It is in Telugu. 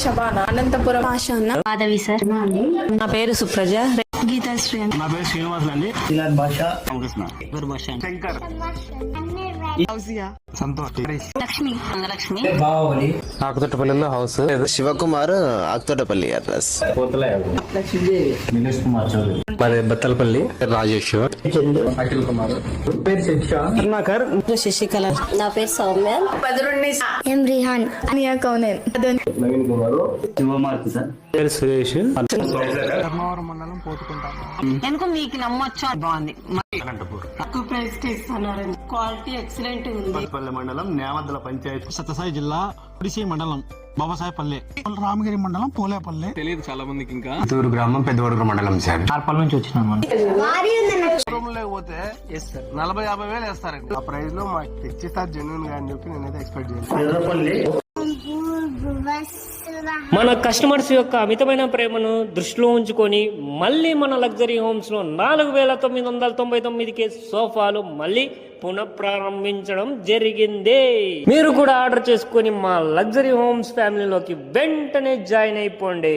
శబానా, అనంతపురం ఆశాన్న, మాధవి సార్. నా పేరు సుప్రజ. గీతాశ్రీ, నా పేరు శ్రీనివాస్ అండి. భాష రామకృష్ణ, శంకర్, సంతోష్, లక్ష్మి, రంగలక్ష్మి, ఆకుతోటపల్లిలో హౌస్. శివకుమార్, ఆకుతోటపల్లి అడ్రస్. నిలేష్ కుమార్ చౌదరి, మరి బత్తలపల్లి. రాజేష్, అఖిల్ కుమార్, పేరు శిక్ష, కరుణాకర్, శశికళ. నా పేరు సౌమ్య. పదురుణ్ణి ఎం రిహాన్, అనియా కౌనేన్, నవీన్ కుమార్, శివమార్తి సార్, పేరు సురేష్. ధర్మవరం మండలం పోతుకుంటాము. ఎందుకు మీకు నమ్మొచ్చా? బాగుంది. తక్కువ ప్రైస్ కి ఇస్తున్నారు. క్వాలిటీ ఎక్సలెంట్ ఉంది. పల్లి మండలం న్యామద్దల పంచాయతీ, సత్యసాయి జిల్లా ఒడిసి మండలం బాబాసాయిపల్లి, రామగిరి మండలం పోలేపల్లి. తెలియదు చాలా మందికి. ఇంకా చిత్తూరు గ్రామం, పెద్దవడుగురు మండలం సార్. ఆర్పల్ నుంచి వచ్చినాం. లేకపోతే 40-50 వేలు వేస్తారండి. ఆ ప్రైస్ లో మాకు తెచ్చిస్తారు జెన్యున్ గా అని చెప్పి నేనైతే ఎక్స్పెక్ట్ చేస్తాను. మన కస్టమర్స్ యొక్క అమితమైన ప్రేమను దృష్టిలో ఉంచుకొని మళ్ళీ మన లగ్జరీ హోమ్స్ లో 4,999కే సోఫాలు మళ్ళీ పునఃప్రారంభించడం జరిగింది. మీరు కూడా ఆర్డర్ చేసుకొని మా లగ్జరీ హోమ్స్ ఫ్యామిలీలోకి వెంటనే జాయిన్ అయిపోండి.